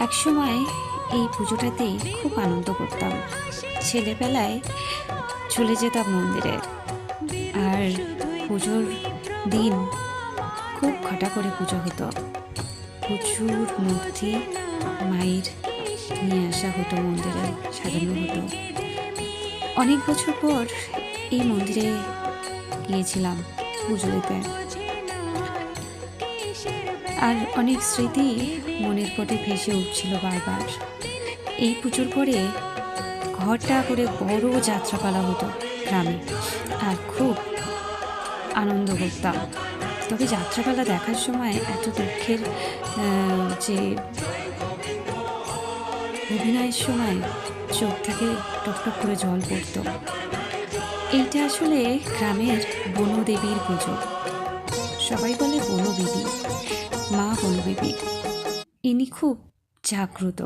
একসময় এই পুজোটাতেই খুব আনন্দ করতাম। ছেলেবেলায় চলে যেতাম মন্দিরে, আর পুজোর দিন খুব খাটা করে পুজো হতো। প্রচুর মূর্তি মায়ের নিয়ে আসা হতো, মন্দিরে সাজানো হতো। অনেক বছর পর এই মন্দিরে গিয়েছিলাম পুজো দিতে, আর অনেক স্মৃতি মনের পথে ভেসে উঠছিল বারবার। এই পুজোর পরে ঘরটা করে বড় যাত্রাপালা হতো গ্রামে, আর খুব আনন্দ করতাম। তবে যাত্রাপালা দেখার সময় এত দুঃখের যে অভিনয়ের সময় চোখ থেকে টপটপ করে জল পড়তো। এইটা আসলে গ্রামের বনদেবীর পুজো। সবাই বলে বনবিবি, মা বনবিবি। ইনি খুব জাগ্রত।